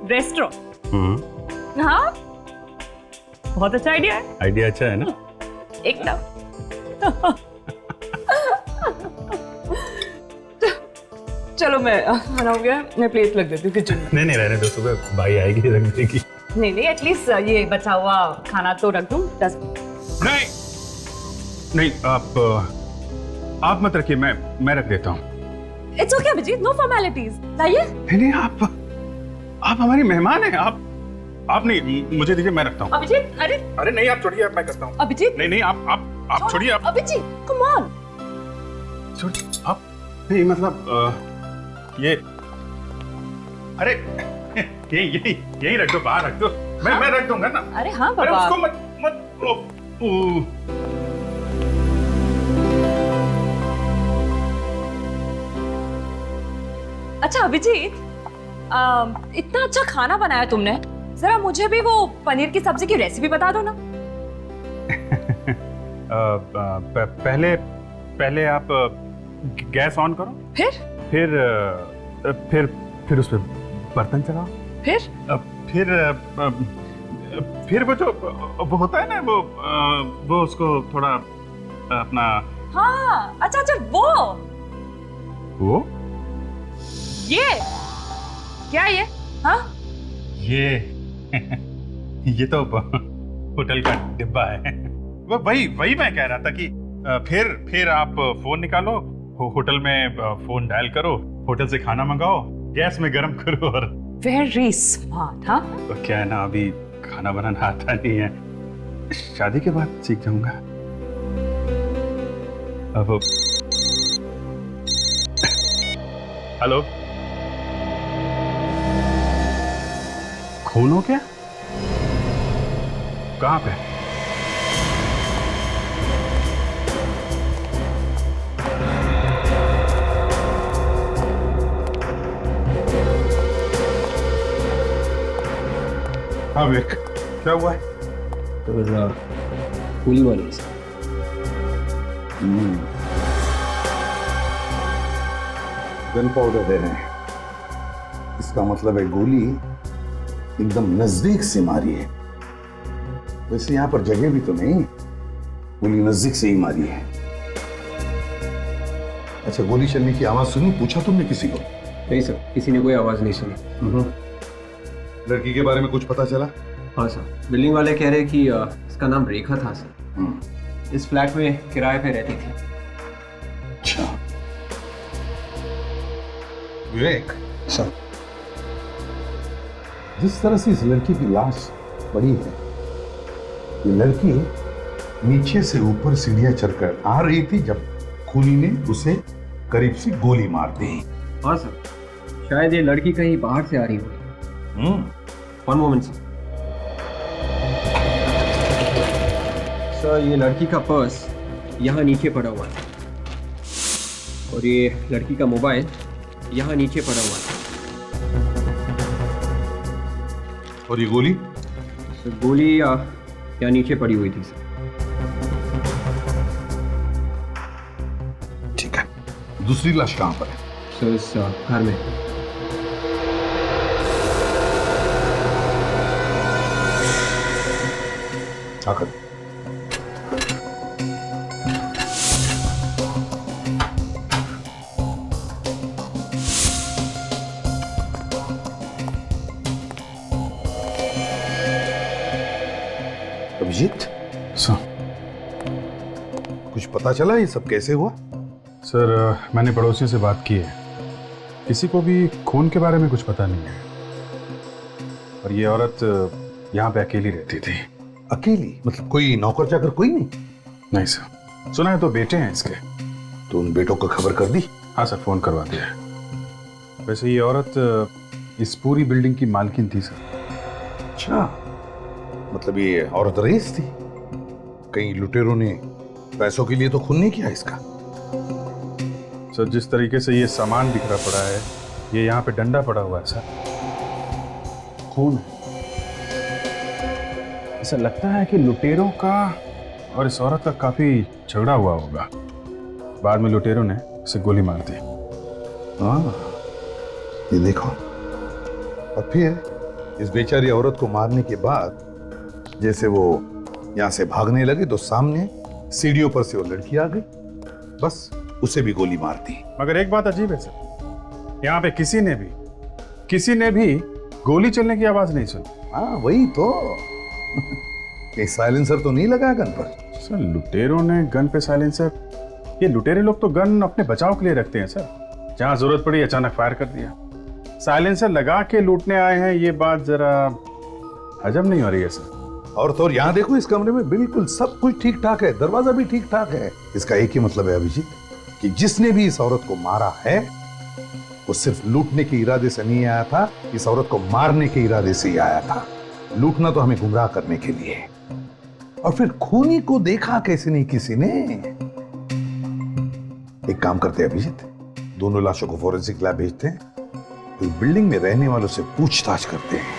Restaurant. हाँ, बहुत अच्छा आइडिया है। आइडिया अच्छा है ना? एकदम। चलो मैं खाना हो गया, मैं प्लेट रख देती हूँ किचन में। नहीं रहने दो, सुबह भाई आएगी रख देगी। नहीं, एटलीस्ट ये बचा हुआ खाना तो रख दूँ 10। नहीं, आप मत रखिए, मैं रख देता हूँ। It's okay Abhijit, no formalities. लाइए। नहीं, आप हमारी मेहमान हैं। आप नहीं, मुझे दीजिए, मैं रखता हूँ। अभिजीत, अरे नहीं, आप छोड़िए, मैं करता हूँ। अभिजीत, नहीं, आप छोड़िए। आप अभिजीत, कम ऑन। छोड़िए आप। नहीं मतलब ये, अरे यही रख दो, बाहर रख दो। मैं रख दूंगा ना। अरे हाँ अरे बाबा। उसको मत अच्छा अभिजीत, इतना अच्छा खाना बनाया तुमने, जरा मुझे भी वो पनीर की सब्जी की रेसिपी बता दो ना। पहले आप गैस ऑन करो। फिर उस पे बर्तन चढ़ाओ। फिर वो होता है ना, वो उसको थोड़ा अपना। हाँ, अच्छा वो ये क्या ये? हाँ, ये तो होटल का डिब्बा है। वही मैं कह रहा था कि फिर आप फोन निकालो, होटल में फोन डायल करो, होटल से खाना मंगाओ, गैस में गरम करो। और वेरी स्मार्ट। हाँ, तो क्या है ना, अभी खाना बनाना आता नहीं है, शादी के बाद सीख जाऊंगा। अब हेलो, खून हो क्या? कहाँ पे? हाँ विवेक, क्या हुआ है? गोली मारी से। गन पाउडर दे रहे हैं, इसका मतलब है गोली एकदम नजदीक से मारी है। वैसे यहां पर जगह भी तो नहीं, गोली नजदीक से ही मारी है। अच्छा, गोली चलने की आवाज सुनी? पूछा तुमने किसी को? नहीं सर, किसी ने कोई आवाज नहीं सुनी। लड़की के बारे में कुछ पता चला? हाँ सर, बिल्डिंग वाले कह रहे कि इसका नाम रेखा था सर। इस फ्लैट में किराए पे रहती थी। अच्छा विवेक सर, जिस तरह से इस लड़की की लाश पड़ी है, ये लड़की नीचे से ऊपर सीढ़ियां चढ़कर आ रही थी जब खूनी ने उसे करीब से गोली मार दी। हाँ सर, शायद ये लड़की कहीं बाहर से आ रही हुई। वन मोमेंट सर, ये लड़की का पर्स यहाँ नीचे पड़ा हुआ था और ये लड़की का मोबाइल यहाँ नीचे पड़ा हुआ था। और ये गोली? सर, गोली यहाँ नीचे पड़ी हुई थी सर। ठीक है, दूसरी लाश कहाँ पर है? सर, इस घर में। आकर अभिजीत, सर कुछ पता चला ये सब कैसे हुआ? सर, मैंने पड़ोसियों से बात की है, किसी को भी खून के बारे में कुछ पता नहीं है। और ये औरत यहाँ पे अकेली रहती थी। अकेली? मतलब कोई नौकर चाकर कोई नहीं? नहीं सर, सुना है तो बेटे हैं इसके। तो उन बेटों को खबर कर दी? हाँ सर, फोन करवा दिया है। वैसे ये औरत इस पूरी बिल्डिंग की मालकिन थी सर। अच्छा, मतलब ये औरत रईस थी? कहीं लुटेरों ने पैसों के लिए तो खून नहीं किया इसका? सर, जिस तरीके से ये सामान बिखरा पड़ा है, ये यहाँ पे डंडा पड़ा हुआ है सर, खून है। ऐसा लगता है कि लुटेरों का और इस औरत का काफी झगड़ा हुआ होगा। बाद में लुटेरों ने इसे गोली मार दी। हाँ, ये देखो। और फिर इस बेचारी औरत को मारने के बाद जैसे वो यहां से भागने लगे तो सामने सीढ़ियों पर से वो लड़की आ गई, बस उसे भी गोली मार दी। मगर एक बात अजीब है सर, यहाँ पे किसी ने भी गोली चलने की आवाज नहीं सुनी। हाँ वही तो। ये साइलेंसर तो नहीं लगा गन पर? सर लुटेरों ने गन पे साइलेंसर, ये लुटेरे लोग तो गन अपने बचाव के लिए रखते हैं सर, जहां जरूरत पड़ी अचानक फायर कर दिया। साइलेंसर लगा के लूटने आए हैं, ये बात जरा हजम नहीं हो रही है सर। और तो और यहाँ देखो, इस कमरे में बिल्कुल सब कुछ ठीक ठाक है, दरवाजा भी ठीक ठाक है। इसका एक ही मतलब है अभिजीत कि जिसने भी इस औरत को मारा है वो सिर्फ लूटने के इरादे से नहीं आया था, इस औरत को मारने के इरादे से ही आया था। लूटना तो हमें गुमराह करने के लिए, और फिर खूनी को देखा कैसे नहीं किसी ने। एक काम करते हैं अभिजीत, दोनों लाशों को फोरेंसिक लैब भेजते हैं, इस बिल्डिंग में रहने वालों से पूछताछ करते हैं।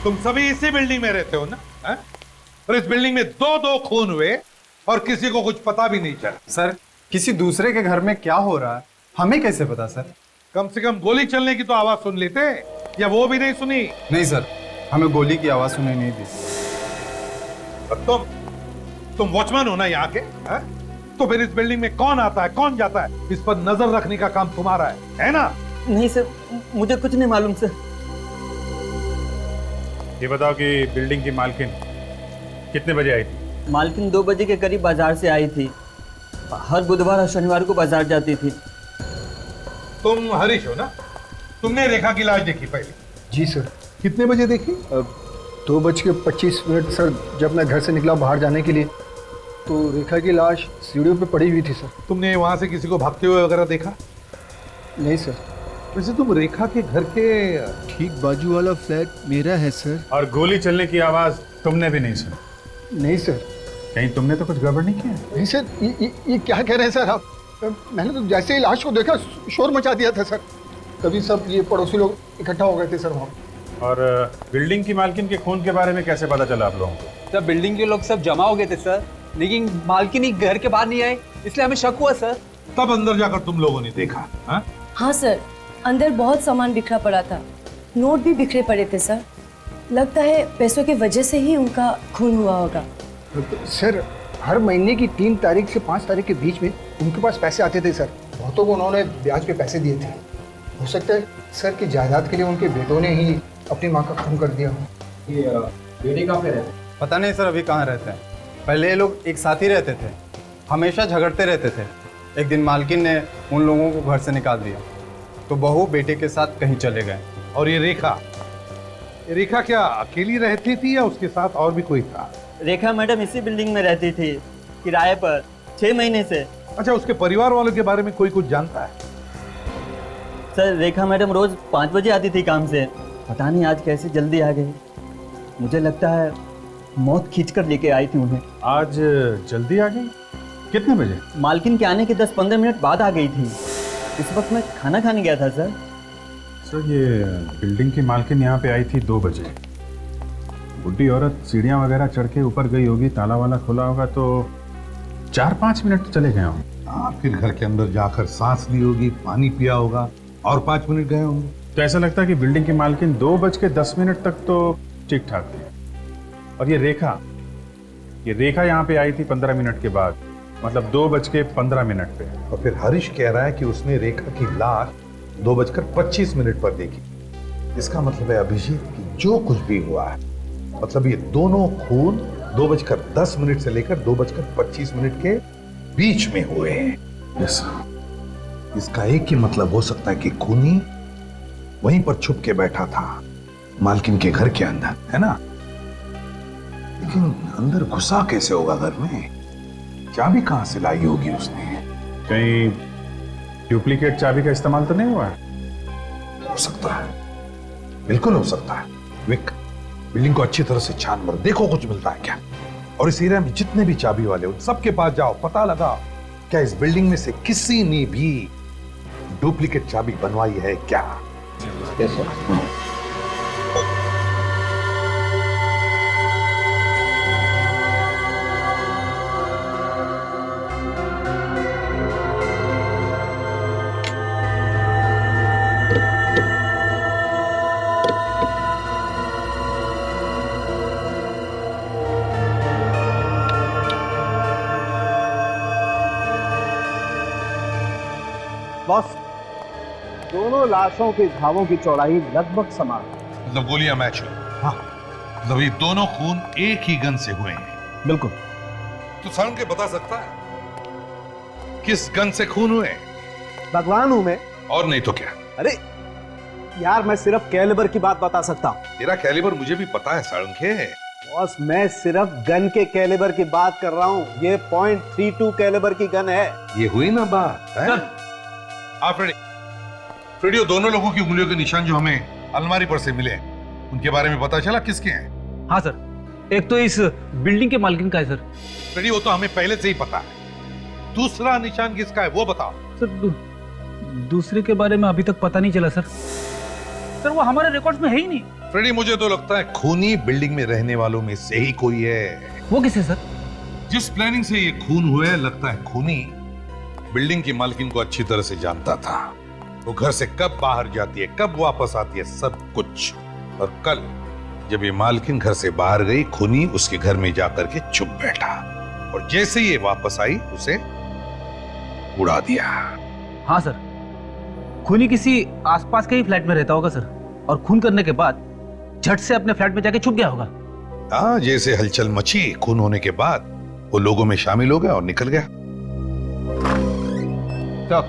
तुम सभी इसी बिल्डिंग में रहते हो ना? है? और इस बिल्डिंग में दो खून हुए और किसी को कुछ पता भी नहीं चला। सर किसी दूसरे के घर में क्या हो रहा है हमें कैसे पता सर? कम से कम गोली चलने की तो आवाज सुन लेते, या वो भी नहीं सुनी? नहीं सर, हमें गोली की आवाज सुनाई नहीं दी। और तुम वॉचमैन हो ना यहाँ के? है? तो फिर इस बिल्डिंग में कौन आता है कौन जाता है, इस पर नजर रखने का काम तुम्हारा है ना? नहीं सर, मुझे कुछ नहीं मालूम सर। ये बताओ कि बिल्डिंग की मालकिन कितने बजे आई थी? मालकिन 2 बजे के करीब बाजार से आई थी। हर बुधवार और शनिवार को बाजार जाती थी। तुम हरीश हो ना? तुमने रेखा की लाश देखी पहले? जी सर। कितने बजे देखी? 2:25 सर। जब मैं घर से निकला बाहर जाने के लिए तो रेखा की लाश सीढ़ियों पे पड़ी हुई थी सर। तुमने वहां से किसी को भागते हुए वगैरह देखा? नहीं सर। वैसे तुम रेखा के घर के ठीक बाजू वाला फ्लैट मेरा है सर। और गोली चलने की आवाज तुमने भी नहीं सुनी? नहीं सर। कहीं तुमने तो कुछ गड़बड़ नहीं किया? नहीं सर, ये क्या कह रहे हैं सर आप? मैंने तो जैसे ही लाश को देखा शोर मचा दिया था सर। तभी सब ये पड़ोसी लोग इकट्ठा हो गए थे सर वहाँ। और बिल्डिंग की मालकिन के खून के बारे में कैसे पता चला आप लोगों को? सर बिल्डिंग के लोग सब जमा हो गए थे सर, लेकिन मालकिन ही घर के बाहर नहीं आए, इसलिए हमें शक हुआ सर। तब अंदर जाकर तुम लोगों ने देखा? हाँ? हाँ सर, अंदर बहुत सामान बिखरा पड़ा था, नोट भी बिखरे पड़े थे सर। लगता है पैसों की वजह से ही उनका खून हुआ होगा। सर हर महीने की 3 तारीख से 5 तारीख के बीच में उनके पास पैसे आते थे सर। बहुतों को उन्होंने ब्याज पे पैसे दिए थे। हो सकता है सर कि जायदाद के लिए उनके बेटों ने ही अपनी माँ का खून कर दिया। ये बेटे कहाँ पे रहते? पता नहीं सर अभी कहाँ रहते हैं। पहले ये लोग एक साथ ही रहते थे, हमेशा झगड़ते रहते थे। एक दिन मालकिन ने उन लोगों को घर से निकाल दिया तो बहू बेटे के साथ कहीं चले गए। और ये रेखा क्या अकेली रहती थी या उसके साथ और भी कोई था? रेखा मैडम इसी बिल्डिंग में रहती थी, किराए पर, 6 महीने से। अच्छा, उसके परिवार वालों के बारे में कोई कुछ जानता है? सर रेखा मैडम रोज 5 बजे आती थी काम से। पता नहीं आज कैसे जल्दी आ गई। मुझे लगता है मौत खींच कर लेके आई थी उन्हें। आज जल्दी आ गई? कितने बजे? मालकिन के आने के 10-15 मिनट बाद आ गई थी। इस वक्त मैं खाना खाने गया था सर। सर ये बिल्डिंग की मालकिन यहाँ पे आई थी 2 बजे। बुढ़ी औरत सीढ़ियाँ वगैरह चढ़ के ऊपर गई होगी, ताला वाला खुला होगा, तो 4-5 मिनट तो चले गए होंगे। हाँ, फिर घर के अंदर जाकर सांस ली होगी, पानी पिया होगा और 5 मिनट गए होंगे। तो ऐसा लगता है कि बिल्डिंग की मालकिन 2:10 तक तो ठीक ठाक थी। और ये रेखा यहाँ पे आई थी 15 मिनट के बाद, मतलब 2:15 पे। और फिर हरीश कह रहा है कि उसने रेखा की लाश 2:25 पर देखी। इसका मतलब है अभिजीत कि जो कुछ भी हुआ है, मतलब ये दोनों खून 2:10 से लेकर 2:25 के बीच में हुए हैं। यस। इसका एक ही मतलब हो सकता है कि खूनी वहीं पर छुप के बैठा था, मालकिन के घर के अंदर, है ना? लेकिन अंदर घुसा कैसे होगा घर में? चाबी कहां से लाई होगी उसने? कहीं डुप्लीकेट चाबी का इस्तेमाल तो नहीं हुआ है? हो सकता है, बिल्कुल हो सकता है। विक, बिल्डिंग को अच्छी तरह से छान मारो, देखो कुछ मिलता है क्या। और इस एरिया में जितने भी चाबी वाले उन सबके पास जाओ, पता लगाओ क्या इस बिल्डिंग में से किसी ने भी डुप्लीकेट चाबी बनवाई है क्या। Yes sir. दोनों लाशों के घावों की चौड़ाई लगभग समान। मतलब गोलियां मैच हुई। हाँ, मतलब ये दोनों खून एक ही गन से हुए हैं। बिल्कुल। तो सड़न के बता सकता है किस गन से खून हुए? भगवान हूं मैं। और नहीं तो क्या? अरे यार, मैं सिर्फ कैलिबर की बात बता सकता हूं। तेरा कैलिबर मुझे भी पता है साळुंखे। बॉस, मैं सिर्फ गन के कैलिबर की बात कर रहा हूं। ये .32 कैलिबर की गन है। ये हुई ना बात है? हाँ फ्रेडी, फ्रेडी, दोनों लोगों की उंगलियों के निशान जो हमें अलमारी पर से मिले, उनके बारे में पता चला किसके हैं? हाँ सर, एक तो इस बिल्डिंग के मालकिन का है सर। फ्रेडी, वो तो हमें पहले से ही पता है। दूसरा निशान किसका है वो बताओ। सर दूसरे के बारे में अभी तक पता नहीं चला सर। सर वो हमारे रिकॉर्ड्स में है ही नहीं। फ्रेडी, मुझे तो लगता है खूनी बिल्डिंग में रहने वालों में से ही कोई है। वो किसे सर? जिस प्लानिंग से ये खून हुए, लगता है खूनी बिल्डिंग की मालकिन को अच्छी तरह से जानता था। वो घर से कब बाहर जाती है, कब वापस आती है, सब कुछ। और कल जब ये मालकिन घर से बाहर गई, खूनी उसके घर में जाकर के चुप बैठा और जैसे ये वापस आई उसे उड़ा दिया। हाँ सर, खूनी किसी आसपास के ही फ्लैट में रहता होगा सर, और खून करने के बाद झट से अपने फ्लैट में जाके छुप गया होगा। हाँ, जैसे हलचल मची खून होने के बाद वो लोगों में शामिल हो गया और निकल गया। तो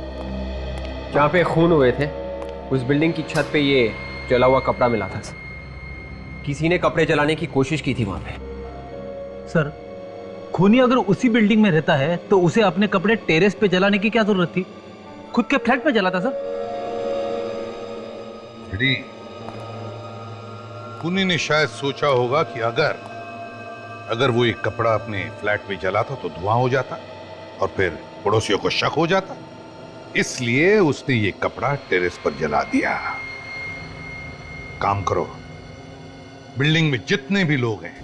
जहाँ पे खून हुए थे उस बिल्डिंग की छत पे ये जला हुआ कपड़ा मिला था। किसी ने कपड़े जलाने की कोशिश की थी वहां पे। सर, खूनी अगर उसी बिल्डिंग में रहता है तो उसे अपने कपड़े टेरेस पे जलाने की क्या जरूरत थी? खुद के फ्लैट पे जला था सर। खूनी ने शायद सोचा होगा कि अगर वो एक कपड़ा अपने फ्लैट में जलाता तो धुआं हो जाता और फिर पड़ोसियों को शक हो जाता, इसलिए उसने ये कपड़ा टेरेस पर जला दिया। काम करो, बिल्डिंग में जितने भी लोग हैं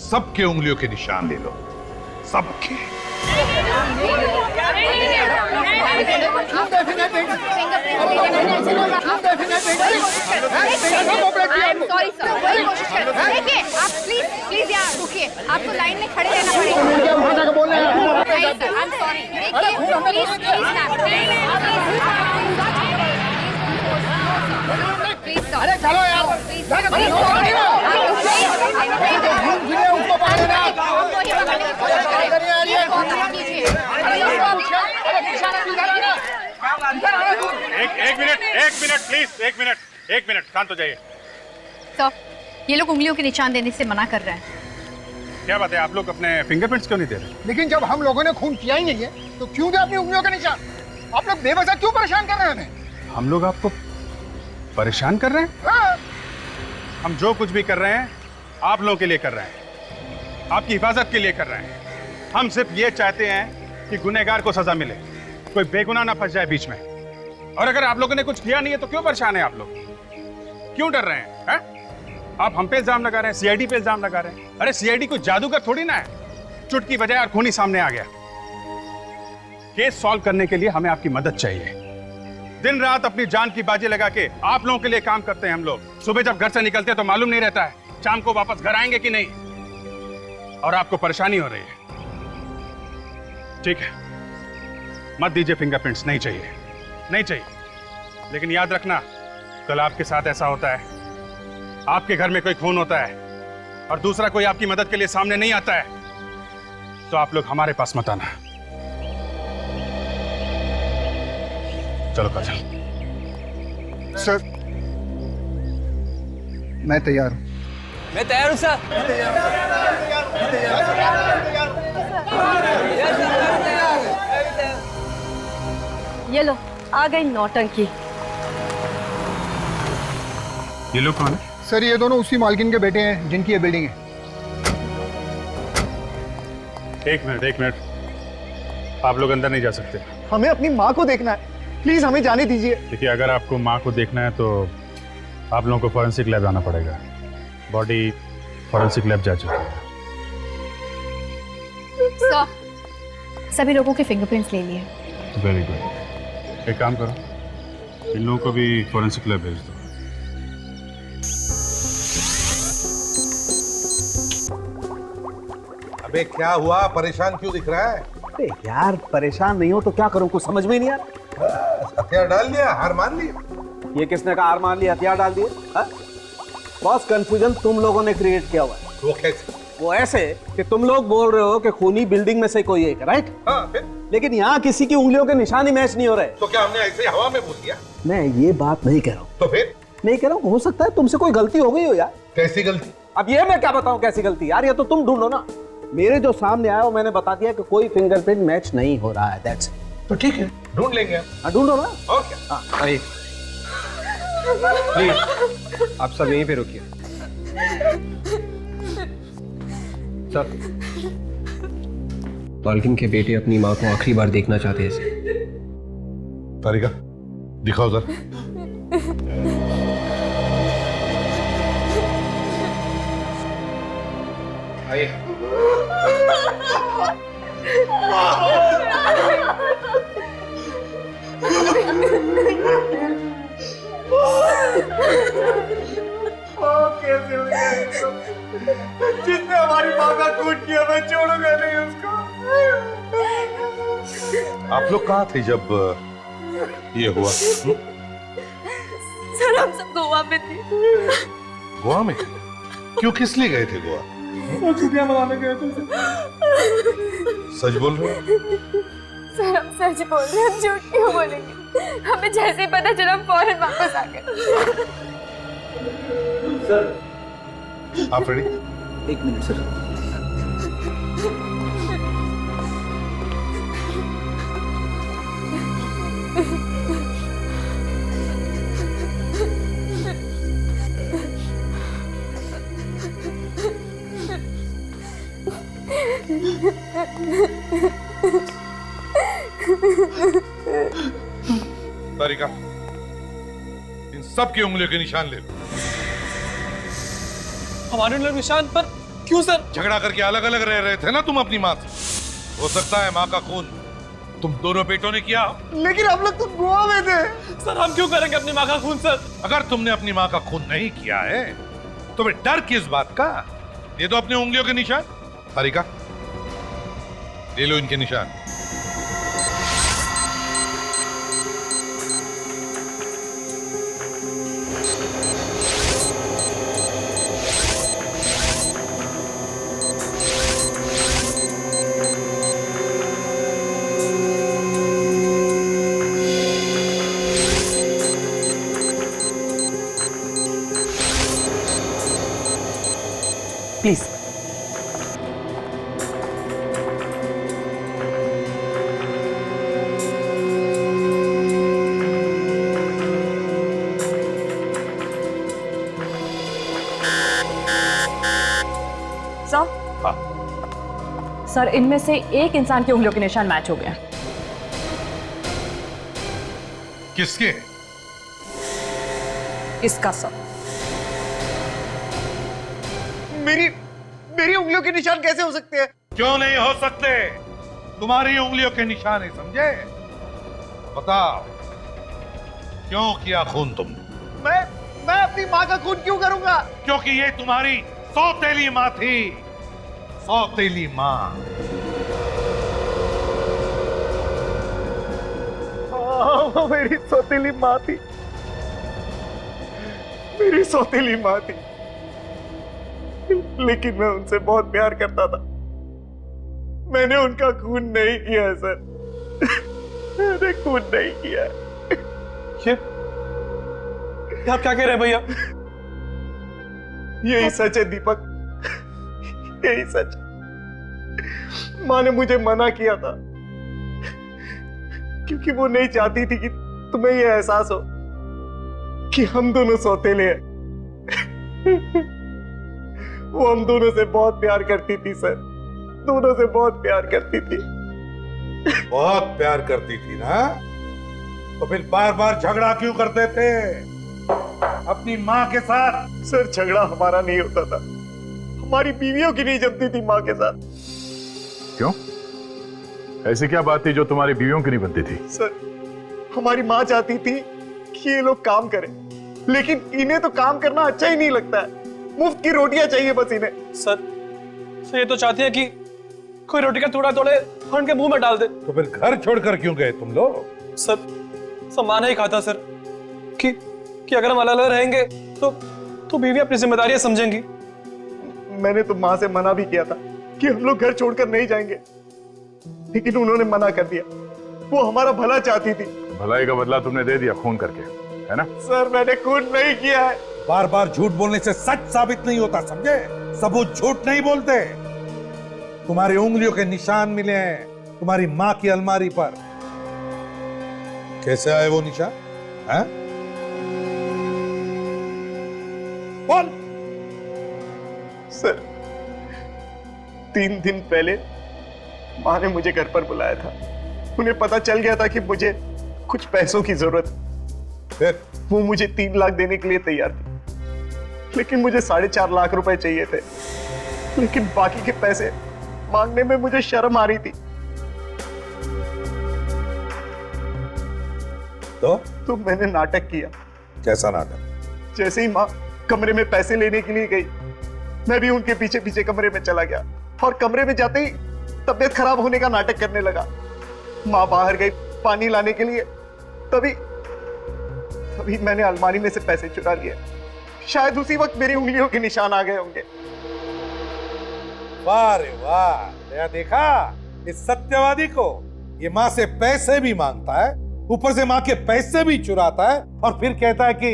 सबके उंगलियों के निशान ले लो, सबके। देखिए आप प्लीज यहाँ रुकिए, आपको लाइन में खड़े रहना पड़ेगा। आई एम सॉरी, देखिए प्लीज अरे चलो यार, एक मिनट शांत हो जाइए। सर, ये लोग उंगलियों के निशान देने से मना कर रहे हैं। क्या बात है, आप लोग अपने फिंगरप्रिंट्स क्यों नहीं दे रहे? लेकिन जब हम लोगों ने खून किया ही नहीं है तो क्यों दे अपनी उंगलियों के निशान? आप लोग बेवजह क्यों परेशान कर रहे हैं हमें? हम लोग आपको परेशान कर रहे हैं? हाँ। हम जो कुछ भी कर रहे हैं आप लोगों के लिए कर रहे हैं, आपकी हिफाजत के लिए कर रहे हैं। हम सिर्फ ये चाहते हैं कि गुनहगार को सजा मिले, कोई बेगुनाह ना फंस जाए बीच में। और अगर आप लोगों ने कुछ किया नहीं है तो क्यों परेशान है आप लोग? क्यों डर रहे हैं, हैं? आप हम पे इल्जाम लगा रहे हैं, सीआईडी पे इल्जाम लगा रहे हैं। अरे सीआईडी कोई जादूगर थोड़ी ना है, चुटकी बजाए और खूनी सामने आ गया। केस सॉल्व करने के लिए हमें आपकी मदद चाहिए। दिन रात अपनी जान की बाजी लगा के आप लोगों के लिए काम करते हैं हम लोग। सुबह जब घर से निकलते हैं तो मालूम नहीं रहता है शाम को वापस घर आएंगे कि नहीं, और आपको परेशानी हो रही है। ठीक है, मत दीजिए फिंगरप्रिंट्स, नहीं चाहिए, नहीं चाहिए। लेकिन याद रखना, कल आपके साथ ऐसा होता है, आपके घर में कोई खून होता है और दूसरा कोई आपकी मदद के लिए सामने नहीं आता है, तो आप लोग हमारे पास मत आना। चलो काजल। सर, मैं तैयार हूँ। मैं तैयार हूँ सर। ये लो, आ गई नौटंकी। ये लोग कौन है? सर, ये दोनों उसी मालकिन के बेटे हैं जिनकी ये बिल्डिंग है। एक मिनट, आप लोग अंदर नहीं जा सकते। हमें अपनी माँ को देखना है, प्लीज हमें जाने दीजिए। देखिए, अगर आपको माँ को देखना है तो आप लोगों को फॉरेंसिक लैब जाना पड़ेगा। बॉडी फॉरेंसिक लैब जा चुकी है। सर, सभी लोगों के फिंगरप्रिंट्स ले लिए। Very good. एक काम करो, इन लोगों को भी फॉरेंसिक लैब भेज दो। अबे क्या हुआ, परेशान क्यों दिख रहा है? अरे यार, परेशान नहीं हो तो क्या करूं, कुछ समझ में नहीं आ रहा। हथियार डाल दिया, हार मान ली। ये किसने कहा हार मान ली, हथियार डाल दिए? बॉस, कंफ्यूजन तुम लोगों ने क्रिएट किया हुआ है। वो कैसे? वो ऐसे कि तुम लोग बोल रहे हो कि खूनी बिल्डिंग में से कोई एक, राइट? हाँ, फिर? लेकिन यहाँ किसी की उंगलियों के निशान ही मैच नहीं हो रहे। तो क्या हमने ऐसे हवा में बोल दिया? मैं ये बात नहीं कह रहा हूँ। तो फिर? नहीं कह रहा हूँ, हो सकता है तुमसे कोई गलती हो गई हो यार। कैसी गलती? अब ये मैं क्या बताऊं कैसी गलती यार, ये तो तुम ढूंढो ना। मेरे जो सामने आया वो मैंने बता दिया कि कोई फिंगरप्रिंट मैच नहीं हो रहा है, दैट्स इट। तो ठीक है, ढूंढ लेंगे। हाँ, ढूंढो ना। और क्या? आइए प्लीज, आप सब यहीं पे रुकिए। सर, मालकिन के बेटे अपनी माँ को आखिरी बार देखना चाहते हैं सर। तारिका, दिखाओ जरा। आइए। कैसे हो गया ये सब? जिसने हमारी माँ का खून किया, मैं छोड़ूंगा नहीं उसको। आप लोग कहाँ थे जब ये हुआ? सर हम सब गोवा में थे। गोवा में? क्यों, किस लिए गए थे गोवा? छुट्टियां मनाने गए थे। सच बोल रहे हो? सर हम सच बोल रहे हैं, हम झूठ क्यों बोलेंगे? हमें जैसे ही पता चला हम फौरन वापस आ गए। सर, आप रेडी? एक मिनट सर। तारिका, इन सब की उंगलियों के निशान ले लो। हमारे लोग निशान पर क्यों सर? झगड़ा करके अलग अलग रह रहे थे ना तुम अपनी माँ से। हो सकता है माँ का खून तुम दोनों बेटों ने किया। लेकिन हम लोग तो गोवा में थे। सर हम क्यों करेंगे अपनी माँ का खून सर? अगर तुमने अपनी माँ का खून नहीं किया है तो फिर डर किस बात का? ये तो अपनी उंगलियों के निशान। तारिका, ले लो इनके निशान। प्लीज। सर इनमें से एक इंसान की उंगलियों के निशान मैच हो गया। किसके? इसका सर। मेरी उंगलियों के निशान कैसे हो सकते हैं? क्यों नहीं हो सकते? तुम्हारी उंगलियों के निशान है, समझे? बताओ, क्यों किया खून तुमने? मैं अपनी माँ का खून क्यों करूंगा? क्योंकि ये तुम्हारी सौतेली माँ थी। सौतेली माँ। वो मेरी सौतेली माँ थी। मेरी सौतेली माँ थी, लेकिन मैं उनसे बहुत प्यार करता था। मैंने उनका खून नहीं किया है सर। मैंने खून नहीं किया है। आप क्या कह रहे हैं भैया? यही सच है दीपक, यही सच। माँ ने मुझे मना किया था क्योंकि वो नहीं चाहती थी कि तुम्हें यह एहसास हो कि हम दोनों सौतेले हैं। वो हम दोनों से बहुत प्यार करती थी सर, दोनों से बहुत प्यार करती थी। बहुत प्यार करती थी ना, तो फिर बार बार झगड़ा क्यों करते थे अपनी माँ के साथ? सर झगड़ा हमारा नहीं होता था, हमारी बीवियों की नहीं जमती थी माँ के साथ। क्यों? ऐसी क्या बात थी जो तुम्हारी बीवियों की नहीं बनती थी? सर हमारी माँ चाहती थी कि ये लोग काम करें, लेकिन इन्हें तो काम करना अच्छा ही नहीं लगता है। मुफ्त की रोटियां चाहिए बस इन्हें। सर ये तो चाहती है कि कोई रोटी का टुकड़ा तोड़े और उनके मुंह में डाल दे। तो फिर घर छोड़कर क्यों गए तुम लोग? सर सब माना ही कहा था सर कि अगर हम अलग अलग रहेंगे तो बीवी अपनी जिम्मेदारियां समझेंगी। मैंने तो माँ से मना भी किया था कि हम लोग घर छोड़कर नहीं जाएंगे, लेकिन उन्होंने मना कर दिया। वो हमारा भला चाहती थी। भलाई का बदला तुमने दे दिया खून करके, है ना? सर मैंने खून नहीं किया है। बार बार झूठ बोलने से सच साबित नहीं होता, समझे? सबूत झूठ नहीं बोलते। तुम्हारी उंगलियों के निशान मिले हैं तुम्हारी माँ की अलमारी पर। कैसे आए वो निशान? हैं? बोल। सर 3 दिन पहले माँ ने मुझे घर पर बुलाया था। उन्हें पता चल गया था कि मुझे कुछ पैसों की जरूरत है। फिर वो मुझे 3 लाख देने के लिए तैयार थी, लेकिन मुझे 4.5 लाख रुपए चाहिए थे। लेकिन बाकी के पैसे मांगने में मुझे शर्म आ रही थी। तो मैंने नाटक किया। कैसा नाटक? जैसे ही माँ कमरे में पैसे लेने के लिए गई, मैं भी उनके पीछे पीछे कमरे में चला गया और कमरे में जाते ही तबीयत खराब होने का नाटक करने लगा। माँ बाहर गई पानी लाने के लिए, तभी मैंने अलमारी में से पैसे चुरा लिए। शायद उसी वक्त मेरी उंगलियों के निशान आ गए होंगे। वाह रे वाह, नया देखा इस सत्यवादी को। ये माँ से पैसे भी मांगता है, ऊपर से माँ के पैसे भी चुराता है और फिर कहता है कि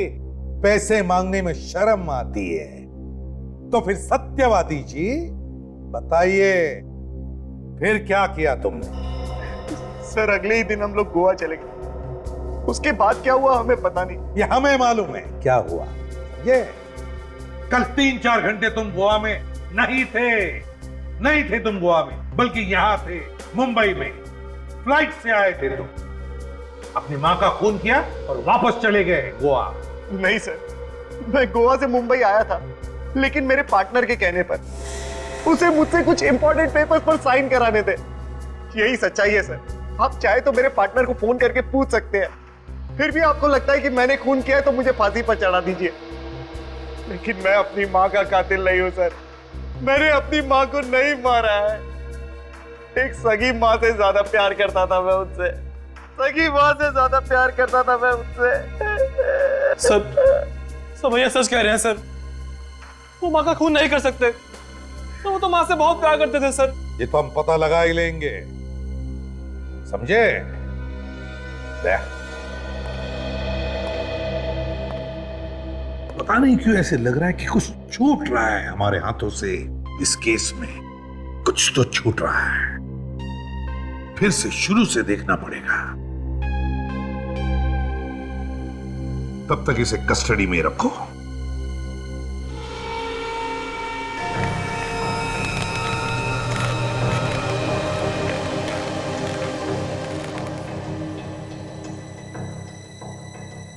पैसे मांगने में शर्म आती है। तो फिर सत्यवादी जी बताइए, फिर क्या किया तुमने? सर अगले ही दिन हम लोग गोवा चले गए। उसके बाद क्या हुआ हमें पता नहीं। ये हमें मालूम है क्या हुआ। ये कल 3-4 घंटे तुम गोवा में नहीं थे तुम गोवा में, बल्कि यहां थे मुंबई में। फ्लाइट से आए थे तुम, अपनी माँ का खून किया और वापस चले गए गोवा। नहीं सर, मैं गोवा से मुंबई आया था, लेकिन मेरे पार्टनर के कहने पर उसे मुझसे कुछ इंपॉर्टेंट पेपर्स पर साइन कराने थे। यही सच्चाई है सर। आप चाहे तो मेरे पार्टनर को फोन करके पूछ सकते हैं। फिर भी आपको लगता है कि मैंने खून किया है तो मुझे फांसी पर चढ़ा दीजिए, लेकिन मैं अपनी माँ का कातिल नहीं हूं सर। मैंने अपनी माँ को नहीं मारा है। एक सगी माँ से ज्यादा प्यार करता था मैं उनसे। सगी माँ से ज्यादा प्यार करता था मैं उनसे। सर भैया सच कह रहे हैं सर। वो माँ का खून नहीं कर सकते। तो वो तो माँ से बहुत प्यार करते थे सर। ये तो हम पता लगा ही लेंगे, समझे? पता नहीं क्यों ऐसे लग रहा है कि कुछ छूट रहा है हमारे हाथों से। इस केस में कुछ तो छूट रहा है। फिर से शुरू से देखना पड़ेगा। तब तक इसे कस्टडी में रखो।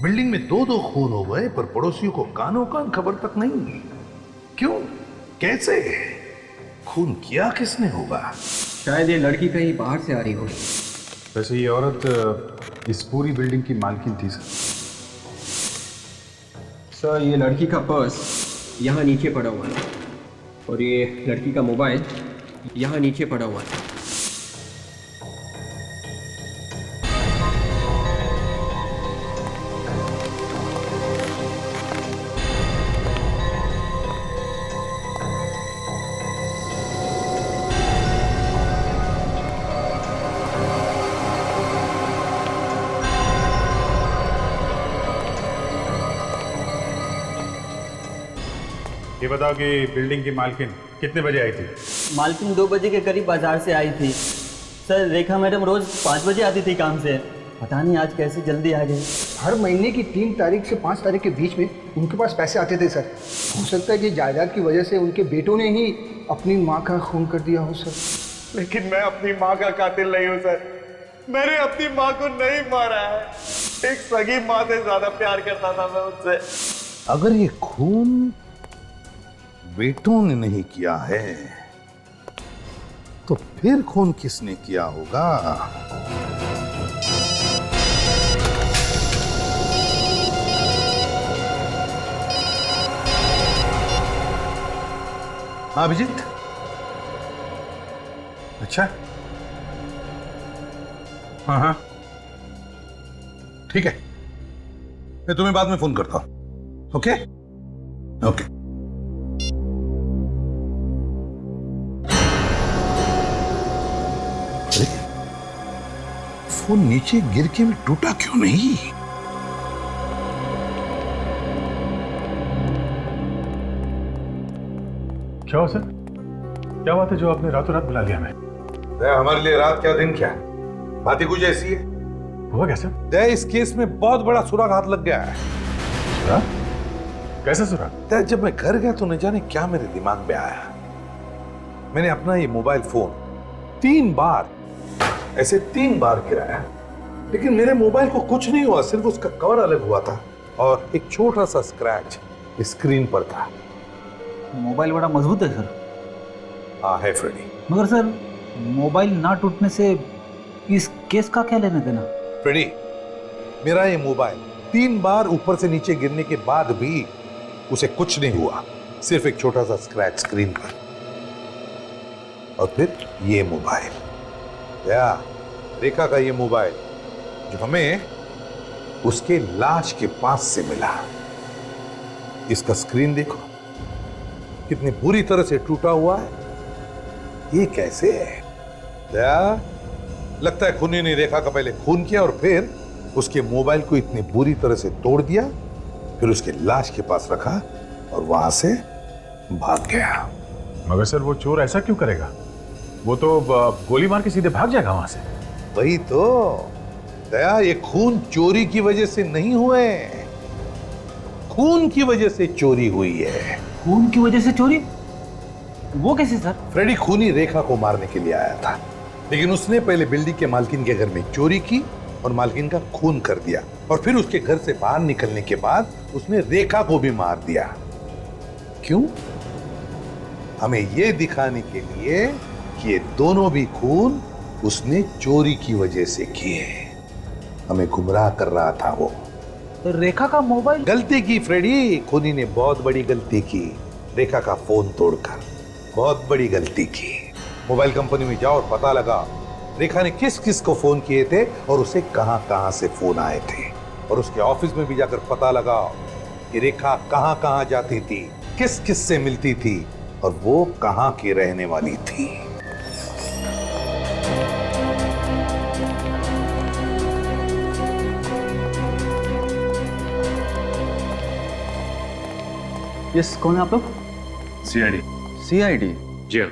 बिल्डिंग में 2-2 खून हो गए, पर पड़ोसियों को कानों कान खबर तक नहीं। क्यों? कैसे? खून किया किसने होगा? शायद ये लड़की कहीं बाहर से आ रही होगी। वैसे ये औरत इस पूरी बिल्डिंग की मालकिन थी सर। सर ये लड़की का पर्स यहाँ नीचे पड़ा हुआ है और ये लड़की का मोबाइल यहाँ नीचे पड़ा हुआ है। ये बताओ कि बिल्डिंग की मालकिन कितने बजे आई थी? मालकिन 2 बजे के करीब बाजार से आई थी। सर रेखा मैडम रोज 5 बजे आती थी काम से। पता नहीं आज कैसे जल्दी आ गई। हर महीने की 3 तारीख से 5 तारीख के बीच में उनके पास पैसे आते थे सर। हो सकता है कि जायदाद की वजह से उनके बेटों ने ही अपनी माँ का खून कर दिया हो सर। लेकिन मैं अपनी माँ का कातिल नहीं हूँ सर। मैंने अपनी माँ को नहीं मारा है। एक सगी माँ से ज्यादा प्यार करता था मैं उनसे। अगर ये खून बेटों ने नहीं किया है तो फिर खून किसने किया होगा? हाँ अभिजीत। अच्छा हाँ हाँ ठीक है, मैं तुम्हें बाद में फोन करता हूं। Okay okay. अरे फोन नीचे गिर के भी टूटा क्यों नहीं? क्या हो सर? क्या बात है जो आपने रातों रात बुला लिया हमें? हमारे लिए रात क्या दिन क्या, बात ही कुछ ऐसी है। हुआ कैसे? दया, इस केस में बहुत बड़ा सुराग हाथ लग गया है। सुराग? कैसे सुराग? दया, जब मैं घर गया तो न जाने क्या मेरे दिमाग में आया। मैंने अपना ये मोबाइल फोन 3 बार गिराया, लेकिन मेरे मोबाइल को कुछ नहीं हुआ, सिर्फ उसका कवर अलग हुआ था और एक छोटा सा स्क्रैच स्क्रीन पर था। मोबाइल बड़ा मजबूत है सर। हाँ है फ्रेडी। मगर सर मोबाइल ना टूटने से इस केस का क्या लेना देना? फ्रेडी, मेरा ये मोबाइल 3 बार ऊपर से नीचे गिरने के बाद भी उसे कुछ नहीं हुआ, सिर्फ एक छोटा सा स्क्रैच स्क्रीन पर। और फिर ये मोबाइल, या रेखा का ये मोबाइल जो हमें उसके लाश के पास से मिला, इसका स्क्रीन देखो कितनी बुरी तरह से टूटा हुआ है। ये कैसे है? दया, लगता है खूनी ने रेखा का पहले खून किया और फिर उसके मोबाइल को इतनी बुरी तरह से तोड़ दिया, फिर उसके लाश के पास रखा और वहां से भाग गया। मगर सर वो चोर ऐसा क्यों करेगा? वो तो गोली मार के सीधे भाग जाएगा वहां से। वही तो दया, ये खून चोरी की वजह से नहीं हुए, खून की वजह से चोरी हुई है। खून की वजह से चोरी? वो कैसे सर? फ्रेडी खूनी रेखा को मारने के लिए आया था, लेकिन उसने पहले बिल्डिंग के मालकिन के घर में चोरी की और मालकिन का खून कर दिया, और फिर उसके घर से बाहर निकलने के बाद उसने रेखा को भी मार दिया। क्यों? हमें यह दिखाने के लिए कि ये दोनों भी खून उसने चोरी की वजह से किए। हमें गुमराह कर रहा था वो। तो रेखा का मोबाइल? गलती की फ्रेडी, खूनी ने बहुत बड़ी गलती की, रेखा का फोन तोड़कर बहुत बड़ी गलती की। मोबाइल कंपनी में जाओ और पता लगा रेखा ने किस किस को फोन किए थे और उसे कहां कहां से फोन आए थे, और उसके ऑफिस में भी जाकर पता लगाओ कि रेखा कहां कहां जाती थी, किस किस से मिलती थी और वो कहां की रहने वाली थी। यस, कौन है आप लोग? सीआईडी। सीआईडी? जी हाँ।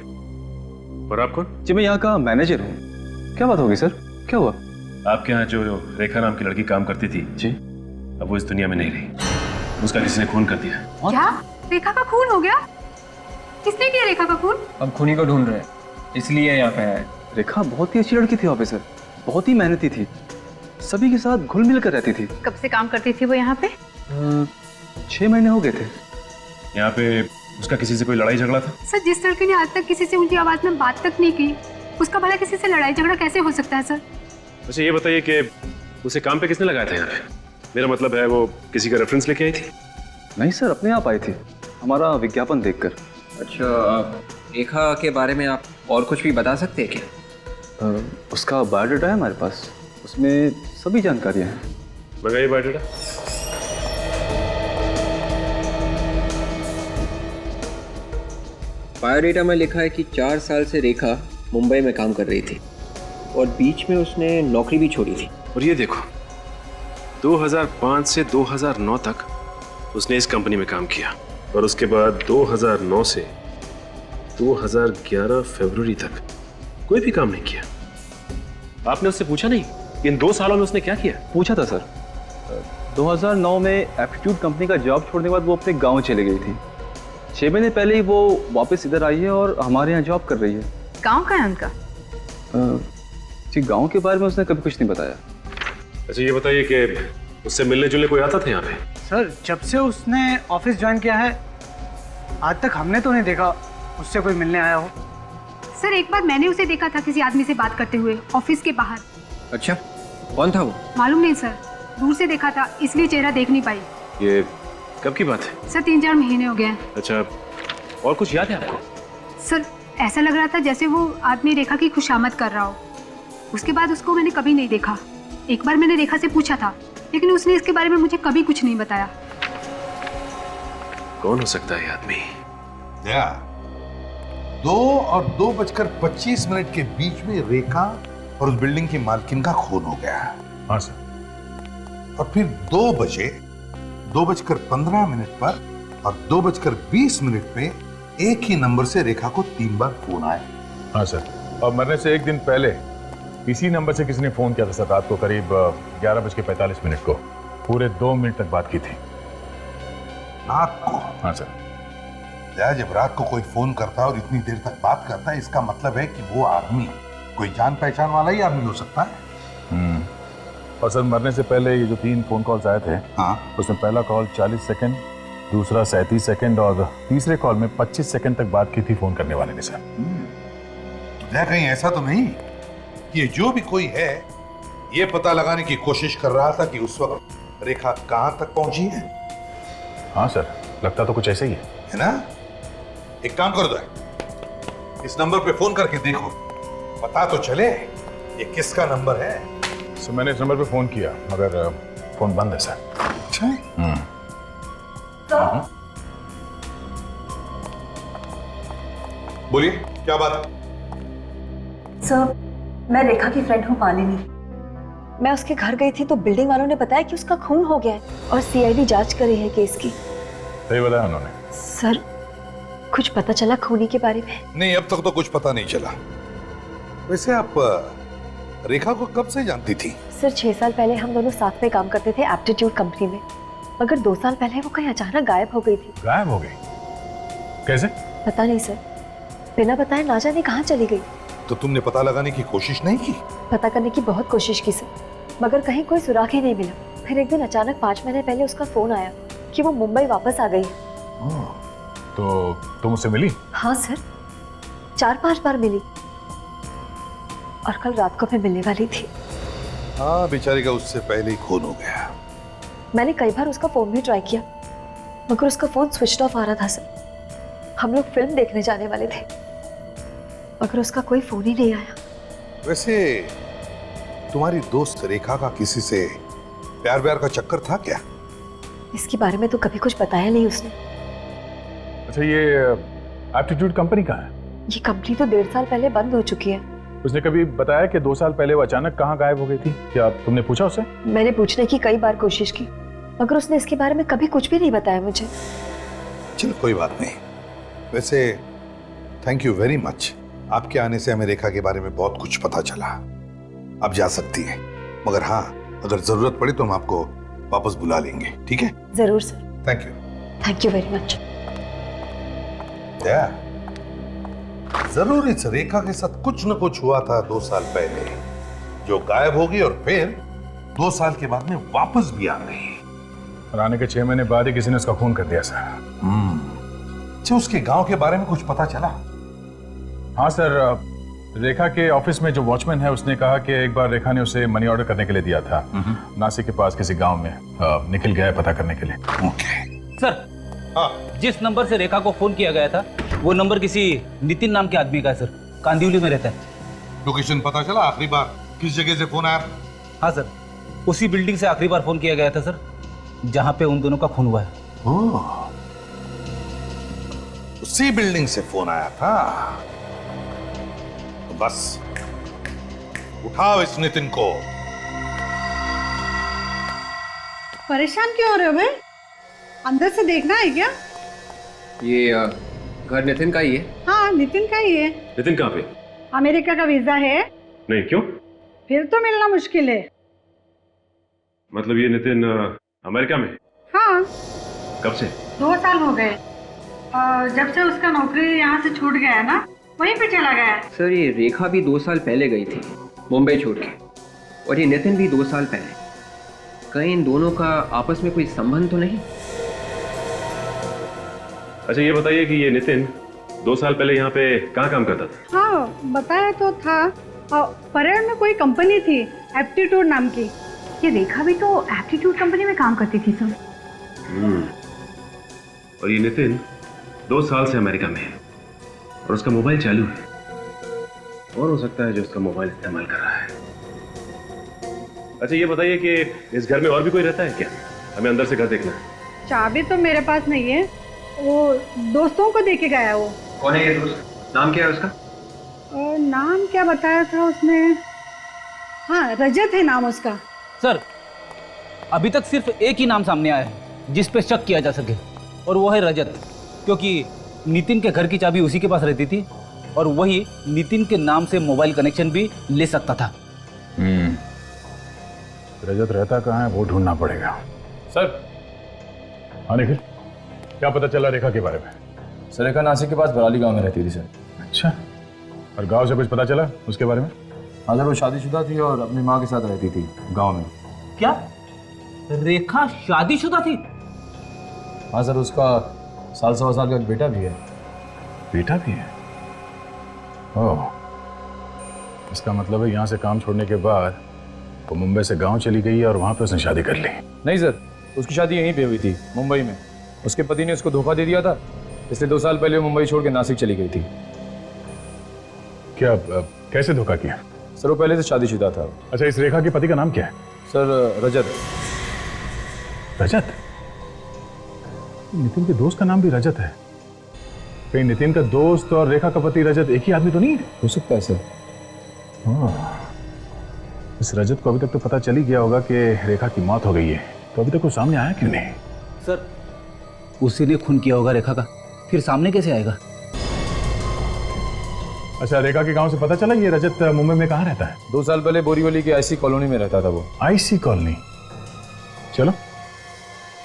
और आप कौन? जी मैं यहाँ का मैनेजर हूँ। क्या बात होगी सर, क्या हुआ? आपके यहाँ जो रेखा नाम की लड़की काम करती थी जी, अब वो इस दुनिया में नहीं रही, उसका किसी ने खून कर दिया। क्या? रेखा का खून हो गया? किसने किया रेखा का खून? अब खूनी को ढूंढ रहे हैं, इसलिए यहाँ पे आए। रेखा बहुत ही अच्छी लड़की थी ऑफिसर, बहुत ही मेहनती थी, सभी के साथ घुल मिल कर रहती थी। कब से काम करती थी वो यहाँ पे? 6 महीने हो गए थे। यहाँ पे उसका किसी से कोई लड़ाई झगड़ा था? सर, जिस लड़के ने आज तक किसी से ऊंची आवाज में बात तक नहीं की, उसका भला किसी से लड़ाई झगड़ा कैसे हो सकता है सर? अच्छा ये बताइए कि उसे काम पे किसने लगाया था यहाँ पे? मेरा मतलब है वो किसी का रेफरेंस लेके आई थी? नहीं सर, अपने आप आई थी, हमारा विज्ञापन देखकर। अच्छा, रेखा के बारे में आप और कुछ भी बता सकते हैं क्या? उसका बायोडाटा है हमारे पास, उसमें सभी जानकारियाँ हैं। मंगाइए बायोडाटा। बायोडेटा में लिखा है कि 4 साल से रेखा मुंबई में काम कर रही थी और बीच में उसने नौकरी भी छोड़ी थी। और ये देखो 2005 से 2009 तक उसने इस कंपनी में काम किया, और उसके बाद 2009 से 2011 फरवरी तक कोई भी काम नहीं किया। आपने उससे पूछा नहीं इन 2 सालों में उसने क्या किया? पूछा था सर। 2009 में एप्टीट्यूड कंपनी का जॉब छोड़ने के बाद वो अपने गांव चली गई थी। 6 महीने पहले ही वो वापस इधर आई है और हमारे यहाँ जॉब कर रही है। गांव का है उनका? जी, गांव के बारे में उसने कभी कुछ नहीं बताया। अच्छा ये बताइए कि उससे मिलने जुलने कोई आता था यहाँ पे? सर, जब से उसने ऑफिस ज्वाइन किया है आज तक हमने तो नहीं देखा उससे कोई मिलने आया हो। सर, एक बार मैंने उसे देखा था किसी आदमी से बात करते हुए ऑफिस के बाहर। अच्छा, कौन था वो? मालूम नहीं सर, दूर से देखा था इसलिए चेहरा देख नहीं पाई। ये कब की बात है? सर, 3-4 महीने हो गए हैं। अच्छा, और कुछ याद है आपको? सर, ऐसा लग रहा था जैसे वो आदमी रेखा की खुशामद कर रहा हो। उसके बाद उसको मैंने कभी नहीं देखा। एक बार मैंने रेखा से पूछा था लेकिन उसने इसके बारे में मुझे कभी कुछ नहीं बताया। कौन हो सकता है ये आदमी? दया, 2:25 के बीच में रेखा और उस बिल्डिंग की मालकिन का खून हो गया। हाँ सर। और फिर 2:15 पर और 2:20 पे एक ही नंबर से रेखा को 3 बार फोन आए। हाँ सर, और मरने से 1 दिन पहले इसी नंबर से किसी ने फोन किया था सर, रात को करीब 11:45 को। पूरे 2 मिनट तक बात की थी। रात को? हाँ सर। जब रात को कोई फोन करता है और इतनी देर तक बात करता है, इसका मतलब है कि वो आदमी कोई जान पहचान वाला ही आदमी हो सकता है। और सर मरने से पहले ये जो 3 फोन कॉल्स आए थे, हाँ, उसमें पहला कॉल 40 सेकंड, दूसरा 37 सेकंड और तीसरे कॉल में 25 सेकंड तक बात की थी फोन करने वाले ने सर। तो कहीं ऐसा तो नहीं कि ये जो भी कोई है ये पता लगाने की कोशिश कर रहा था कि उस वक्त रेखा कहां तक पहुंची है? हाँ सर, लगता तो कुछ ऐसे ही है ना? एक काम कर दो, इस नंबर पे फोन करके देखो, पता तो चले ये किसका नंबर है। सर मैंने इस नंबर पे फोन किया मगर फोन बंद है सर। अच्छा। बोलिए, क्या बात है? सर, मैं रेखा की फ्रेंड हूँ मालिनी। मैं उसके घर गई थी तो बिल्डिंग वालों ने बताया कि उसका खून हो गया है और सीआईडी जांच कर रही है केस की। सही बताया उन्होंने। सर, कुछ पता चला खूनी के बारे में? नहीं, अब तक तो कुछ पता नहीं चला। वैसे आप रेखा को कब से जानती थी? सर, 6 साल पहले हम दोनों साथ में काम करते थे एप्टीट्यूड कंपनी में, मगर 2 साल पहले वो कहीं अचानक गायब हो गई थी। गायब हो गई? कैसे? पता नहीं सर, बिना बताए ना जाने कहाँ चली गई। तो तुमने पता लगाने की कोशिश नहीं की? पता करने की बहुत कोशिश की सर, मगर कहीं कोई सुराग ही नहीं मिला। फिर एक दिन अचानक 5 महीने पहले उसका फोन आया कि वो मुंबई वापस आ गई है। तो तुम उससे मिली? हाँ सर, 4-5 बार मिली और कल रात को मैं मिलने वाली थी। हाँ, बेचारी का उससे पहले ही खून हो गया। मैंने कई बार उसका फोन भी ट्राई किया मगर उसका फोन स्विच ऑफ आ रहा था सर। हम लोग फिल्म देखने जाने वाले थे मगर उसका कोई फोन ही नहीं आया। वैसे तुम्हारी दोस्त रेखा का किसी से प्यार व्यार का चक्कर था क्या? इसके बारे में तो कभी कुछ बताया नहीं उसने। अच्छा, ये एप्टीट्यूड कंपनी कहाँ है? ये कंपनी तो 1.5 साल पहले बंद हो चुकी है। उसने कभी बताया कि 2 साल पहले वो अचानक कहाँ गायब हो गई थी? क्या तुमने पूछा उससे? मैंने पूछने की कई बार कोशिश की मगर उसने इसके बारे में कभी कुछ भी नहीं बताया मुझे। चलो कोई बात नहीं। वैसे थैंक यू वेरी मच, आपके आने से हमें रेखा के बारे में बहुत कुछ पता चला। आप जा सकती हैं, मगर हाँ, अगर जरूरत पड़ी तो हम आपको वापस बुला लेंगे, ठीक है? जरूर sir. Thank you. Thank you very much. जरूर इस रेखा के साथ कुछ न कुछ हुआ था 2 साल पहले, जो गायब हो गई और फिर 2 साल के बाद में वापस भी आ गई। और आने के 6 महीने बाद ही किसी ने उसका खून कर दिया सर। अच्छा, उसके गांव के बारे में कुछ पता चला? हाँ सर, रेखा के ऑफिस में जो वॉचमैन है उसने कहा कि एक बार रेखा ने उसे मनी ऑर्डर करने के लिए दिया था नासिक के पास किसी गांव में। निखिल गया है पता करने के लिए। सर, जिस नंबर से रेखा को फोन किया गया था वो नंबर किसी नितिन नाम के आदमी का है सर, कांदिवली में रहता है। लोकेशन पता चला? आखिरी बार किस जगह से फोन आया? हाँ सर, उसी बिल्डिंग से आखिरी बार फोन किया गया था सर जहां पे उन दोनों का खून हुआ है। उसी बिल्डिंग से फोन आया था? तो बस उठाओ इस नितिन को। परेशान क्यों हो रहे हो भाई? अंदर से देखना है क्या? ये घर नितिन का ही है। हाँ, नितिन का ही है। नितिन कहाँ पे? अमेरिका का वीजा है। नहीं, क्यों? फिर तो मिलना मुश्किल है। मतलब ये नितिन अमेरिका में? हाँ। कब से? 2 साल हो गए। जब से उसका नौकरी यहाँ से छूट गया है ना, वहीं पे चला गया है। सर, ये रेखा भी 2 साल पहले गई थी मुंबई छोड़ के, और ये नितिन भी 2 साल पहले। कहीं इन दोनों का आपस में कोई संबंध तो नहीं? अच्छा, ये बताइए कि ये नितिन 2 साल पहले यहाँ पे कहाँ काम करता था? हाँ, बताया तो था। परेड में कोई कंपनी थी एप्टीट्यूड नाम की। ये रेखा भी तो एप्टीट्यूड कंपनी में काम करती थी सर। और ये नितिन 2 साल से अमेरिका में है और उसका मोबाइल चालू है। कौन हो सकता है जो उसका मोबाइल इस्तेमाल कर रहा है? अच्छा ये बताइए कि इस घर में और भी कोई रहता है क्या? हमें अंदर से घर देखना है। चाबी तो मेरे पास नहीं है, वो दोस्तों को दे के गया वो। कौन है ये दोस्त? नाम क्या है उसका? और नाम क्या बताया था उसने? हाँ, रजत है नाम उसका। सर, अभी तक सिर्फ एक ही नाम सामने आया है जिस पे शक किया जा सके, और वो है रजत, क्योंकि नितिन के घर की चाबी उसी के पास रहती थी और वही नितिन के नाम से मोबाइल कनेक्शन भी ले सकता था। रजत रहता कहाँ है वो ढूंढना पड़ेगा। सर, हाँ निखिल, क्या पता चला रेखा के बारे में? सर रेखा नासिक के पास बराली गांव में रहती थी सर। अच्छा, और गांव से कुछ पता चला उसके बारे में? हाँ सर, वो शादीशुदा थी और अपनी माँ के साथ रहती थी गांव में। क्या रेखा शादीशुदा थी? हाँ सर, उसका 1.25 साल का एक बेटा भी है। बेटा भी है? ओह, इसका मतलब है यहाँ से काम छोड़ने के बाद वो मुंबई से गांव चली गई और वहाँ पे उसने शादी कर ली। नहीं सर, उसकी शादी यहीं पे हुई थी, मुंबई में। उसके पति ने उसको धोखा दे दिया था, इसलिए 2 साल पहले वो मुंबई छोड़ के नासिक चली गई थी। क्या कैसे धोखा किया? सर वो पहले से शादीशुदा था। अच्छा, इस रेखा के पति का नाम क्या है? सर रजत। रजत? नितिन के दोस्त का नाम भी रजत है। कहीं नितिन का दोस्त और रेखा का पति रजत एक ही आदमी तो नहीं है? हो सकता है सर। इस रजत को अभी तक तो पता चल ही गया होगा कि रेखा की मौत हो गई है, तो अभी तक वो सामने आया क्यों नहीं? सर, उसी ने खून किया होगा रेखा का, फिर सामने कैसे आएगा? अच्छा, रेखा के गांव से पता चला ये रजत मुंबई में कहाँ रहता है? 2 साल पहले बोरीवली की आईसी कॉलोनी में रहता था वो। IC colony? चलो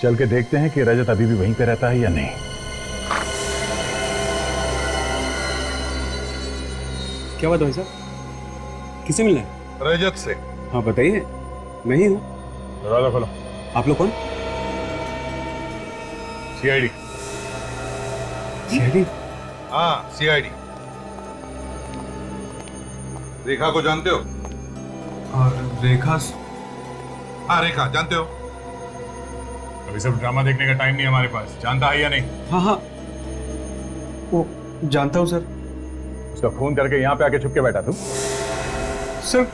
चल के देखते हैं कि रजत अभी भी वहीं पे रहता है या नहीं। क्या बात भाई साहब, किससे मिलना है? रजत से। हाँ बताइए, मैं ही हूँ। दरवाजा खोलो। आप लोग कौन? सीआईडी। सीआईडी? हाँ सीआईडी। रेखा को जानते हो? और रेखा? हाँ रेखा जानते हो। अभी सब ड्रामा देखने का टाइम नहीं है हमारे पास। जानता है या नहीं? हाँ हाँ, वो जानता हूँ सर। उसका खून करके यहाँ पे आके छुप के बैठा तू? सर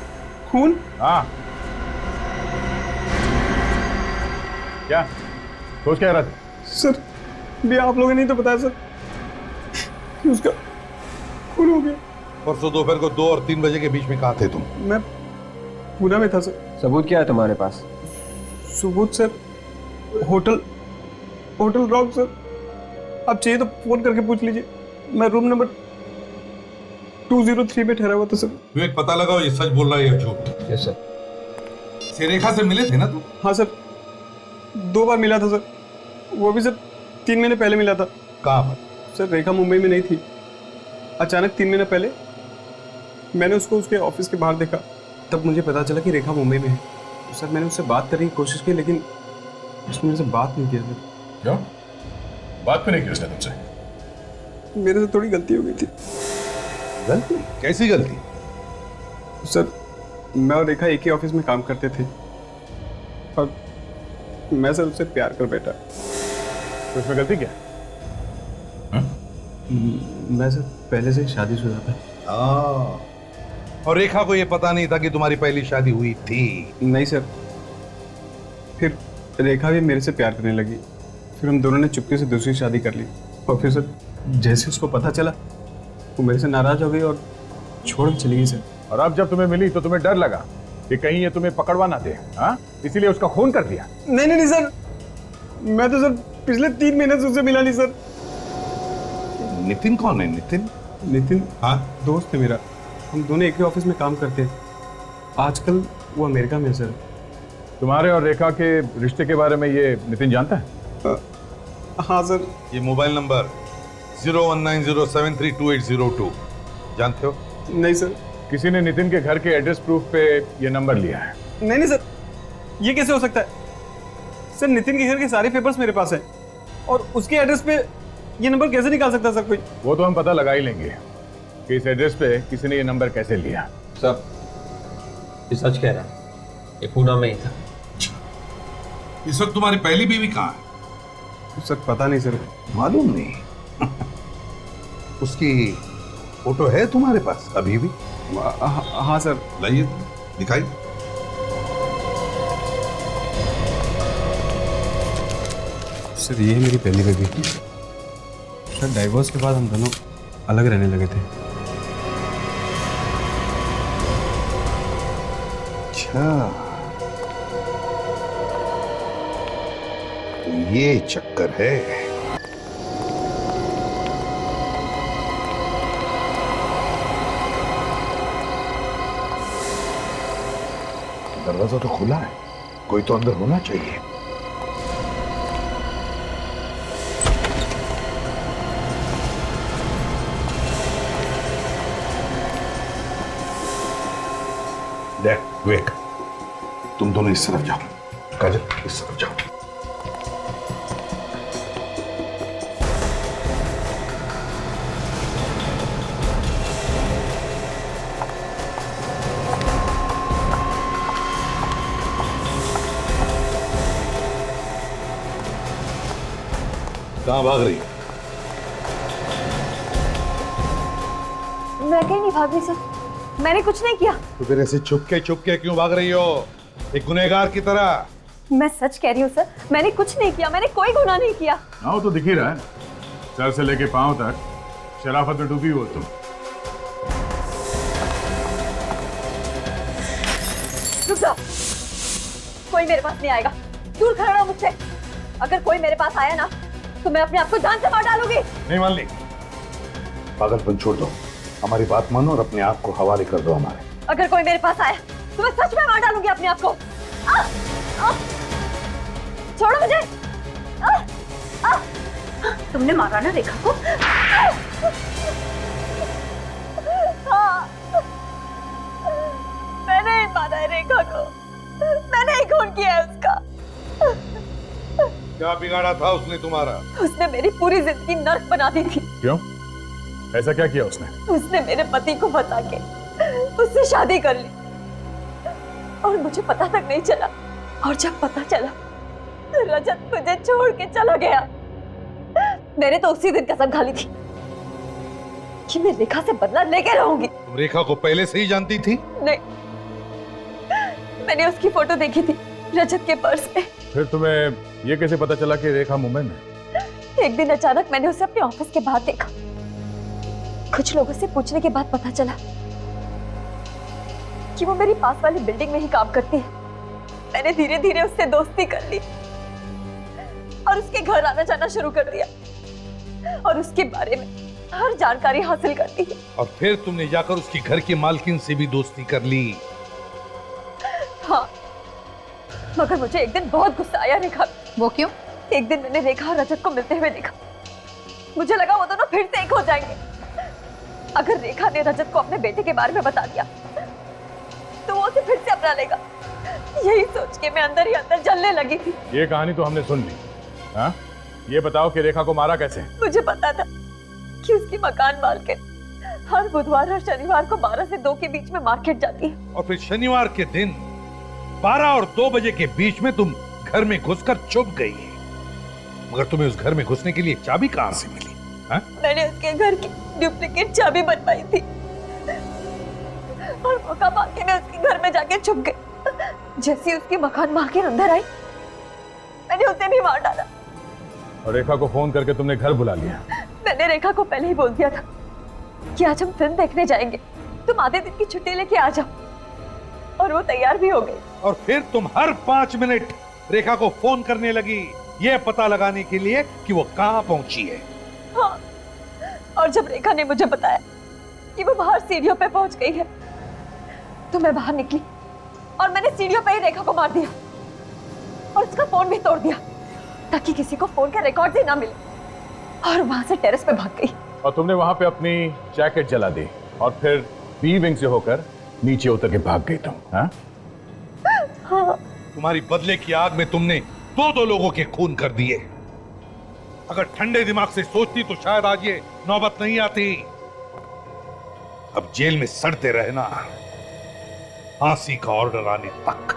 खून? हाँ। क्या सोच क्या रहा था? सर भी आप लोगों ने नहीं तो बताया सर कि उसका खून हो गया। परसों दोपहर को 2 और 3 बजे के बीच में कहाँ थे तुम? मैं पूना में था सर। सबूत क्या है तुम्हारे पास? सबूत सर, होटल रॉक सर। आप चाहिए तो फोन करके पूछ लीजिए, मैं रूम नंबर 203 में ठहरा हुआ था सर। विवेक पता लगाओ ये सच बोल रहा है या झूठ। Yes sir. रेखा से मिले थे ना तुम? हाँ सर, 2 बार मिला था सर, वो भी सर 3 महीने पहले मिला था। कहाँ पर? सर रेखा मुंबई में नहीं थी। अचानक 3 महीने पहले मैंने उसको उसके ऑफिस के बाहर देखा, तब मुझे पता चला कि रेखा मुंबई में है। तो सर मैंने उससे बात करने की कोशिश की, लेकिन उसने मेरे से बात नहीं किया सर। क्यों? बात क्यों नहीं की उसने तुमसे? मेरे से थोड़ी गलती हो गई थी। गलती? कैसी गलती? सर मैं और रेखा एक ही ऑफिस में काम करते थे और मैं सर उससे प्यार कर बैठा। तो इसमें गलती क्या? मैं सर पहले से शादीशुदा था। और रेखा को ये पता नहीं था कि तुम्हारी पहली शादी हुई थी? नहीं सर, फिर रेखा भी मेरे से प्यार करने लगी, फिर हम दोनों ने चुपके से दूसरी शादी कर ली। और फिर सर जैसे उसको पता चला वो मेरे से नाराज हो गई और छोड़ के चली गई सर। और अब जब तुम्हें मिली तो तुम्हें डर लगा कि कहीं ये तुम्हें पकड़वा ना दे, हाँ? इसीलिए उसका खून कर दिया? नहीं सर, मैं तो सर पिछले 3 महीने से उससे मिला नहीं सर। नितिन कौन है? नितिन? हाँ दोस्त है मेरा, हम दोनों एक ही ऑफिस में काम करते हैं। आजकल वो अमेरिका में है सर। तुम्हारे और रेखा के रिश्ते के बारे में ये नितिन जानता है? हाँ सर। ये मोबाइल नंबर 0190732802 जानते हो? नहीं सर। किसी ने नितिन के घर के एड्रेस प्रूफ पे ये नंबर लिया है। नहीं सर, ये कैसे हो सकता है? सर नितिन के घर के सारे पेपर्स मेरे पास हैं और उसके एड्रेस पे ये नंबर कैसे निकाल सकता है सर कोई? वो तो हम पता लगा ही लेंगे कि इस एड्रेस पे किसी ने ये नंबर कैसे लिया। सब ये सच कह रहा है, ये पूना में ही था। इस वक्त तुम्हारी पहली बीवी कहाँ है? सर पता नहीं सर। मालूम नहीं? उसकी फोटो है तुम्हारे पास अभी भी? हाँ सर। लाइए दिखाई। सर ये है मेरी पहली बेबी। सर डाइवोर्स के बाद हम दोनों अलग रहने लगे थे। अच्छा, तो ये चक्कर है। दरवाजा तो खुला है, कोई तो अंदर होना चाहिए। देख विवेक, तुम दोनों इस तरफ जाओ, काजल इस तरफ जाओ। कहां भाग रही हो? मैं कहीं नहीं भाग रही सर, मैंने कुछ नहीं किया। तो फिर ऐसे चुपके चुपके क्यों भाग रही हो, एक गुनहगार की तरह? मैं सच कह रही हूँ सर, मैंने कुछ नहीं किया, मैंने कोई गुनाह नहीं किया। हाँ तो दिख ही रहा है, सर से लेके पांव तक शराफत में डूबी हो तुम। रुक जाओ, कोई मेरे पास नहीं आएगा, दूर खड़ा रहो मुझसे। अगर कोई मेरे पास आया ना तो मैं अपने आप को जान से मार डालूंगी। नहीं मान ली, पागलपन छोड़ दो, हमारी बात मानो और अपने आप को हवाले कर दो हमारे। अगर कोई मेरे पास आया तो मैं सच में मार डालूंगी अपने आप को। छोड़ो मुझे। तुमने मारा ना रेखा को? हाँ, मैंने ही मारा है रेखा को, मैंने ही खून किया है उसका। क्या बिगाड़ा था उसने तुम्हारा? उसने मेरी पूरी जिंदगी नर्क बना दी थी। क्यों, ऐसा क्या किया उसने? उसने मेरे पति को बता के उससे शादी कर ली और मुझे पता तक नहीं चला, और जब पता चला रजत मुझे छोड़ के चला गया। मैंने तो उसी दिन कसम खा ली थी कि मैं रेखा से बदला लेके रहूंगी। तुम रेखा को पहले से ही जानती थी? नहीं, मैंने उसकी फोटो देखी थी रजत के पर्स में। फिर तुम्हें ये कैसे पता चला कि रेखा मुंबई में? एक दिन अचानक मैंने उसे अपने ऑफिस के बाहर देखा। कुछ लोगों से पूछने के बाद पता चला कि वो मेरी पास वाली बिल्डिंग में ही काम करती है। मैंने धीरे धीरे उससे दोस्ती कर ली और उसके घर आना जाना शुरू कर दिया और उसके बारे में हर जानकारी हासिल कर ली। और फिर तुमने जाकर उसके घर की मालकिन से भी दोस्ती कर ली? हाँ, मगर मुझे एक दिन बहुत गुस्सा आया रेखा। वो क्यों? एक दिन मैंने रेखा और रजत को मिलते हुए देखा। मुझे लगा वो दोनों फिर से एक हो जाएंगे। अगर रेखा ने रजत को अपने बेटे के बारे में बता दिया तो वो उसे फिर से अपना लेगा। यही सोच के मैं अंदर ही अंदर जलने लगी थी। ये कहानी तो हमने सुन ली। हाँ, ये बताओ कि रेखा को मारा कैसे? मुझे पता था कि उसकी मकान मालकिन हर बुधवार और शनिवार को 12 से 2 के बीच में मार्केट जाती है। और फिर शनिवार के दिन 12 और 2 बजे के बीच में तुम घर में घुसकर छुप गई। मगर तुम्हें उस घर में घुसने के लिए चाबी कहां से मिली? हा? मैंने उसके घर की डुप्लीकेट चाबी बनवाई थी और मौका पाके मैं उसके घर में जाके छुप गई। जैसे ही उसकी मकान मालकिन अंदर आई मैंने उसे भी मार डाला। और रेखा को फोन करके तुमने घर बुला लिया? मैंने रेखा को पहले ही बोल दिया था कि आज हम फिल्म देखने जाएंगे, तुम आधे दिन की छुट्टी लेके आ जाओ, और वो तैयार भी हो गई। और फिर तुम हर 5 मिनट रेखा को फोन करने लगी ये पता लगाने के लिए कि वो कहां पहुंची है। हाँ, और जब रेखा ने मुझे बताया कि वो बाहर सीढ़ियों पे पहुंच गई है तो मैं बाहर निकली और मैंने सीढ़ियों पे ही रेखा को मार दिया और उसका फोन भी तोड़ दिया ताकि किसी को फोन के रिकॉर्ड ही ना मिले, और वहां से टेरेस पे भाग गई। और तुमने वहां पे अपनी जैकेट जला दी और फिर बी विंग से होकर नीचे उतर के भाग गई तुम? हाँ? हाँ। तुम्हारी बदले की आग में तुमने 2 लोगों के खून कर दिए। अगर ठंडे दिमाग से सोचती तो शायद आज ये नौबत नहीं आती। अब जेल में सड़ते रहना, फांसी का ऑर्डर आने तक।